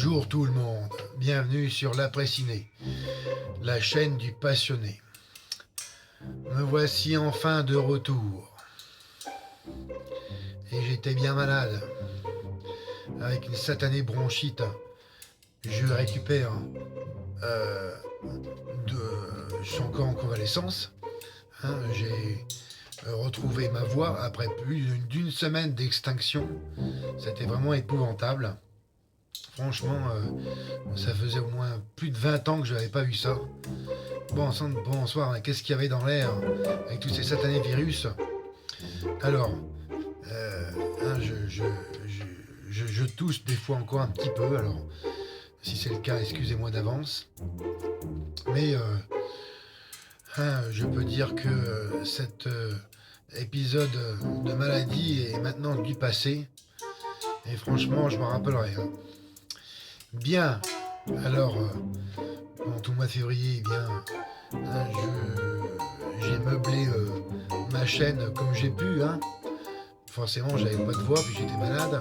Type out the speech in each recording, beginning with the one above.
Bonjour tout le monde, bienvenue sur l'Après-Ciné, la chaîne du passionné. Me voici enfin de retour. Et j'étais bien malade, avec une satanée bronchite. Je récupère, euh, je suis encore en convalescence. J'ai retrouvé ma voix après plus d'une semaine d'extinction. C'était vraiment épouvantable. Franchement, ça faisait au moins plus de 20 ans que je n'avais pas vu ça. Bonsoir, hein, qu'est-ce qu'il y avait dans l'air avec tous ces satanés virus? Alors, hein, je tousse des fois encore un petit peu, alors si c'est le cas, excusez-moi d'avance. Mais je peux dire que cet épisode de maladie est maintenant du passé. Et franchement, je m'en rappellerai. Bien, alors, pendant tout le mois de février, eh bien, j'ai meublé ma chaîne comme j'ai pu. Forcément, j'avais pas de voix, puis j'étais malade.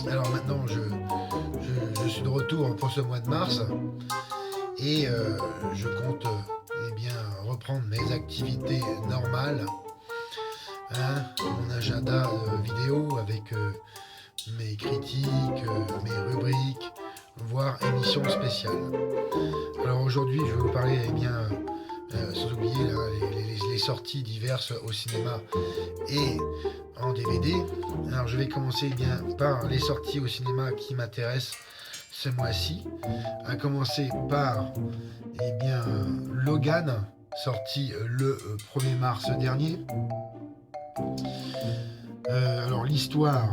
Alors maintenant, je suis de retour pour ce mois de mars. Et je compte eh bien, reprendre mes activités normales. Mon agenda vidéo avec mes critiques, mes rubriques, voire émissions spéciales. Alors aujourd'hui, je vais vous parler, eh bien, sans oublier les sorties diverses au cinéma et en DVD. Alors je vais commencer eh bien, par les sorties au cinéma qui m'intéressent ce mois-ci. À commencer par eh bien, Logan, sorti le 1er mars dernier. Alors l'histoire,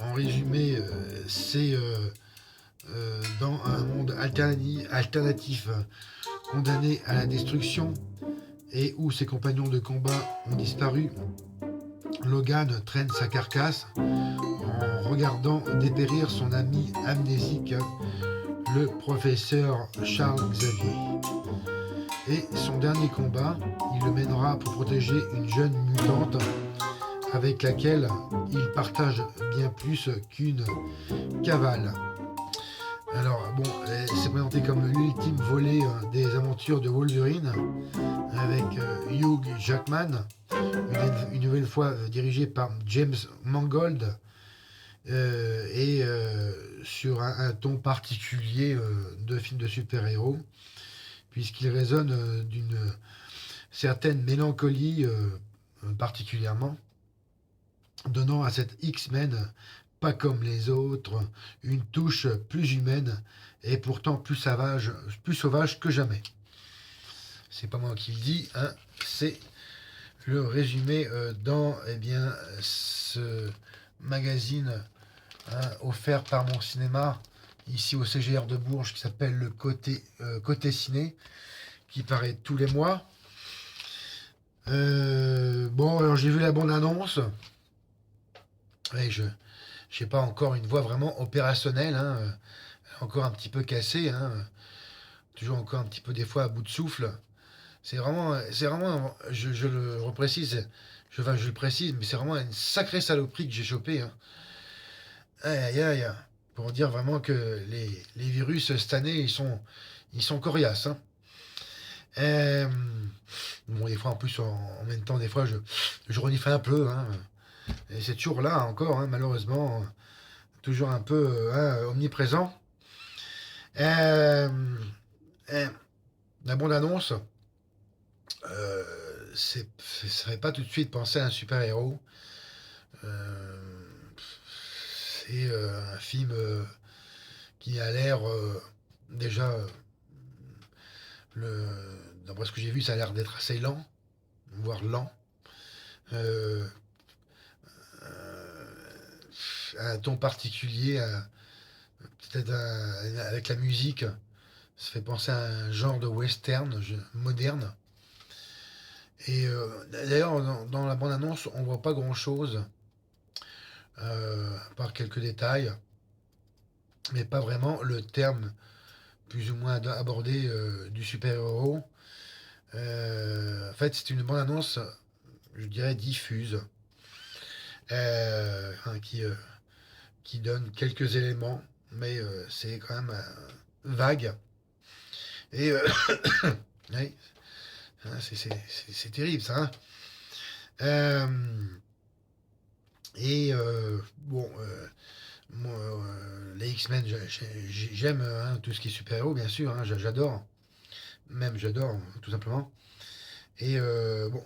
en résumé, c'est dans un monde alternatif condamné à la destruction et où ses compagnons de combat ont disparu. Logan traîne sa carcasse en regardant dépérir son ami amnésique, le professeur Charles Xavier. Et son dernier combat, il le mènera pour protéger une jeune mutante avec laquelle il partage bien plus qu'une cavale. Alors bon, c'est présenté comme l'ultime volet des aventures de Wolverine avec Hugh Jackman, une nouvelle fois dirigé par James Mangold et sur un ton particulier de film de super-héros, puisqu'il résonne d'une certaine mélancolie particulièrement, donnant à cette X-Men pas comme les autres, une touche plus humaine et pourtant plus sauvage que jamais. C'est pas moi qui le dis, c'est le résumé dans eh bien, ce magazine offert par mon cinéma ici au CGR de Bourges qui s'appelle le Côté Ciné, qui paraît tous les mois. Bon, alors j'ai vu la bande-annonce et j'ai pas encore une voix vraiment opérationnelle, encore un petit peu cassée, toujours encore un petit peu des fois à bout de souffle. C'est vraiment, je le reprécise, je le précise, mais c'est vraiment une sacrée saloperie que j'ai chopée. Aïe aïe aïe, pour dire vraiment que les virus cette année ils sont coriaces. Bon, des fois en plus en même temps des fois je renifle un peu. Et c'est toujours là encore, malheureusement, toujours un peu omniprésent. La bande-annonce, ça serait pas tout de suite penser à un super-héros. C'est un film qui a l'air déjà, d'après ce que j'ai vu, ça a l'air d'être assez lent, voire lent. Un ton particulier, peut-être avec la musique, ça fait penser à un genre de western moderne. Et d'ailleurs, dans la bande-annonce, on voit pas grand-chose, à part quelques détails, mais pas vraiment le terme plus ou moins abordé du super-héros. En fait, c'est une bande-annonce, je dirais, diffuse, qui qui donne quelques éléments, mais c'est quand même vague. Et ouais, hein, c'est terrible ça. Hein. Euh, bon, moi, les X-Men, j'aime hein, tout ce qui est super-héros, bien sûr, hein, j'adore. Même j'adore, tout simplement. Et bon,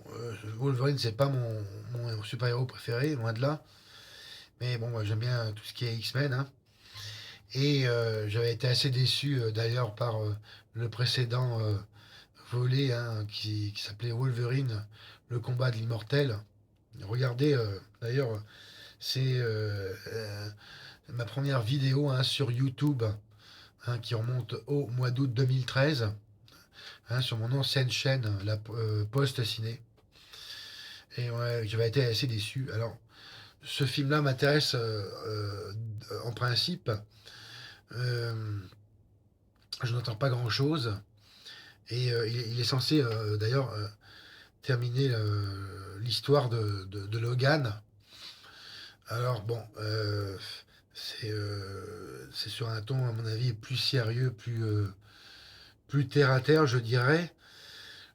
Wolverine, c'est pas mon super-héros préféré, loin de là. Mais bon, moi, j'aime bien tout ce qui est X-Men. Hein. Et j'avais été assez déçu d'ailleurs par le précédent volet hein, qui s'appelait Wolverine, le combat de l'immortel. Regardez, d'ailleurs, c'est ma première vidéo hein, sur YouTube hein, qui remonte au mois d'août 2013 hein, sur mon ancienne chaîne, la Post Ciné. Et ouais, j'avais été assez déçu. Alors, ce film-là m'intéresse en principe. Euh, je n'entends pas grand-chose. Et il est censé d'ailleurs terminer l'histoire de Logan. Alors bon, c'est sur un ton, à mon avis, plus sérieux, plus terre à terre, je dirais.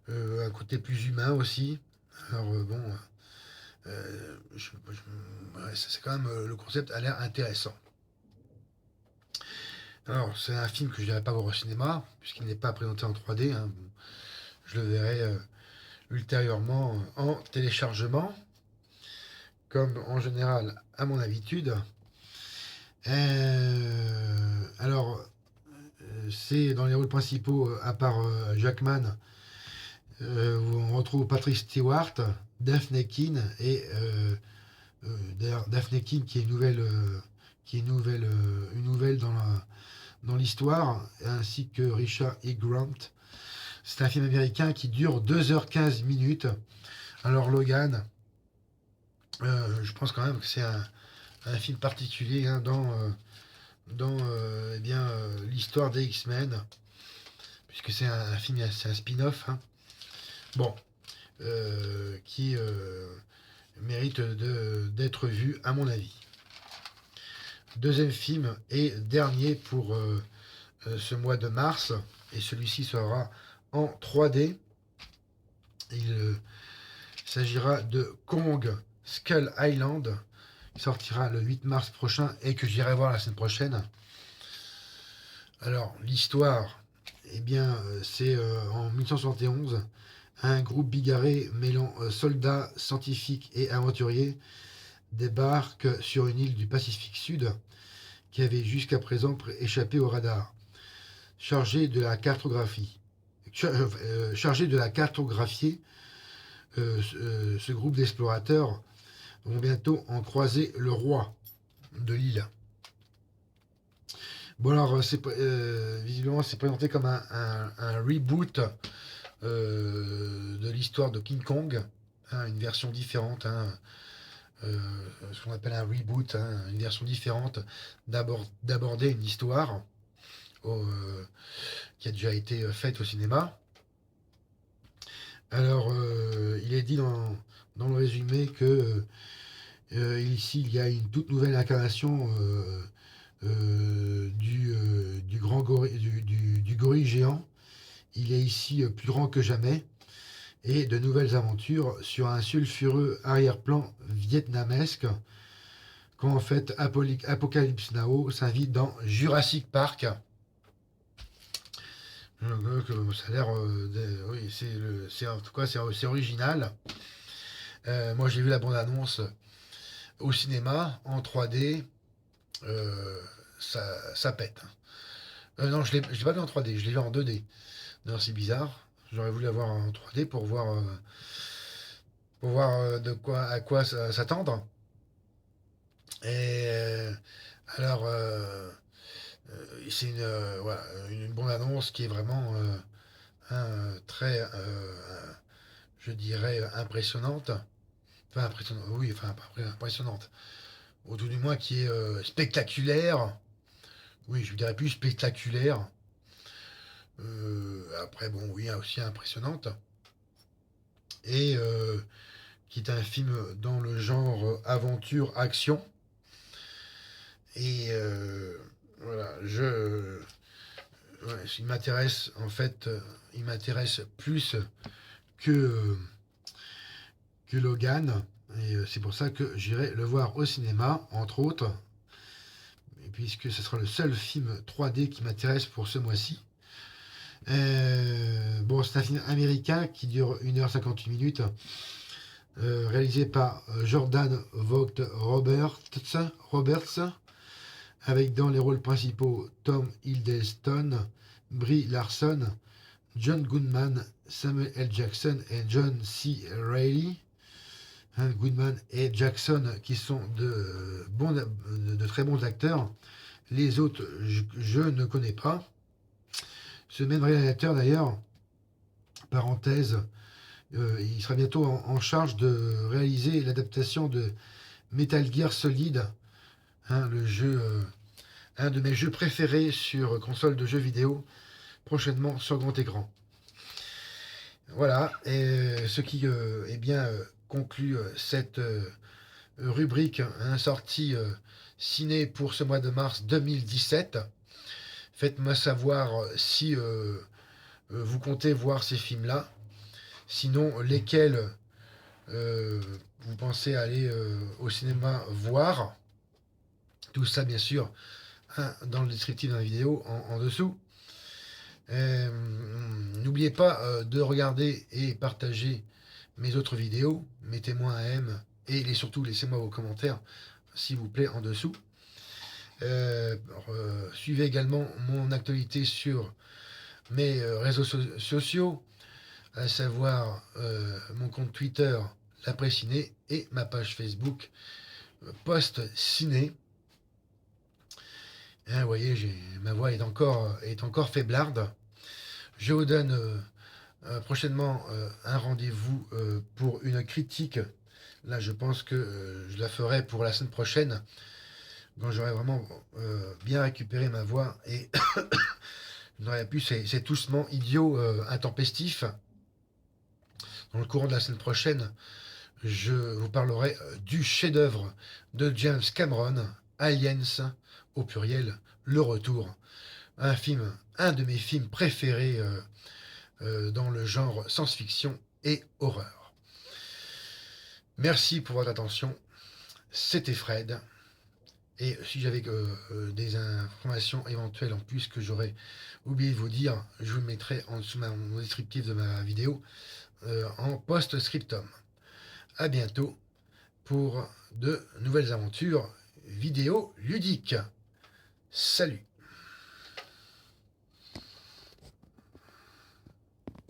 Un côté plus humain aussi. Alors bon, ouais, c'est quand même le concept a l'air intéressant. Alors c'est un film que je n'irai pas voir au cinéma puisqu'il n'est pas présenté en 3D. Hein. Je le verrai ultérieurement en téléchargement, comme en général à mon habitude. Alors c'est dans les rôles principaux, à part Jackman, où on retrouve Patrick Stewart, Daphne Keane et d'ailleurs Daphne Keane qui est une nouvelle dans l'histoire, ainsi que Richard E. Grant. C'est un film américain qui dure 2h15 minutes. Alors Logan, je pense quand même que c'est un film particulier hein, dans eh bien, l'histoire des X-Men, puisque c'est un film, c'est un spin-off. Hein. Bon, qui mérite d'être vu à mon avis. Deuxième film et dernier pour ce mois de mars, et celui-ci sera en 3D. Il s'agira de Kong Skull Island, qui sortira le 8 mars prochain et que j'irai voir la semaine prochaine. Alors, l'histoire, eh bien, c'est en 1971, un groupe bigarré mêlant soldats, scientifiques et aventuriers débarque sur une île du Pacifique Sud qui avait jusqu'à présent échappé au radar. Chargé de la cartographie. Chargé de la cartographier, ce groupe d'explorateurs vont bientôt en croiser le roi de l'île. Bon alors, visiblement, c'est présenté comme un reboot de l'histoire de King Kong, hein, une version différente, hein, ce qu'on appelle un reboot, hein, une version différente d'aborder une histoire qui a déjà été faite au cinéma. Alors, il est dit dans le résumé que ici, il y a une toute nouvelle incarnation du grand du gorille géant. Il est ici plus grand que jamais et de nouvelles aventures sur un sulfureux arrière-plan vietnamesque quand en fait Apocalypse Now s'invite dans Jurassic Park. Ça a l'air, oui, en tout cas c'est original. Moi j'ai vu la bande-annonce au cinéma en 3D, ça pète. Non, je l'ai pas vu en 3D, je l'ai vu en 2D. Non, c'est bizarre. J'aurais voulu avoir en 3D pour voir à quoi s'attendre. Et alors, c'est voilà, une bande-annonce qui est vraiment très, je dirais, impressionnante. Enfin, impressionnante, oui, enfin, pas impressionnante. Au tout du moins, qui est spectaculaire. Oui, je dirais plus spectaculaire. Après, bon, oui, aussi impressionnante. Et qui est un film dans le genre aventure-action. Et voilà, ouais, il m'intéresse en fait, il m'intéresse plus que, que Logan. Et c'est pour ça que j'irai le voir au cinéma, entre autres, et puisque ce sera le seul film 3D qui m'intéresse pour ce mois-ci. Bon, c'est un film américain qui dure 1h58 réalisé par Jordan Vogt Roberts, avec dans les rôles principaux Tom Hiddleston, Brie Larson, John Goodman, Samuel L. Jackson et John C. Reilly. Goodman et Jackson qui sont de très bons acteurs. Les autres, je ne connais pas. Ce même réalisateur d'ailleurs, parenthèse, il sera bientôt en charge de réaliser l'adaptation de Metal Gear Solid, le jeu, un de mes jeux préférés sur console de jeux vidéo, prochainement sur grand écran. Voilà, et ce qui conclut cette rubrique sortie ciné pour ce mois de mars 2017. Faites-moi savoir si vous comptez voir ces films-là. Sinon, lesquels vous pensez aller au cinéma voir. Tout ça, bien sûr, dans le descriptif de la vidéo en dessous. N'oubliez pas de regarder et partager mes autres vidéos. Mettez-moi un M et surtout laissez-moi vos commentaires, s'il vous plaît, en dessous. Suivez également mon actualité sur mes réseaux sociaux, à savoir mon compte Twitter, l'après ciné, et ma page Facebook, Post Ciné. Vous voyez, ma voix est encore faiblarde. Je vous donne prochainement un rendez-vous pour une critique. Là, je pense que je la ferai pour la semaine prochaine, quand j'aurai vraiment bien récupéré ma voix et je n'aurai plus ces toussements idiots intempestifs. Dans le courant de la semaine prochaine, je vous parlerai du chef-d'œuvre de James Cameron, Aliens, au pluriel, Le Retour. Un de mes films préférés dans le genre science-fiction et horreur. Merci pour votre attention. C'était Fred. Et si j'avais des informations éventuelles en plus que j'aurais oublié de vous dire, je vous le mettrai en dessous mon descriptif de ma vidéo en post-scriptum. À bientôt pour de nouvelles aventures vidéo ludiques. Salut!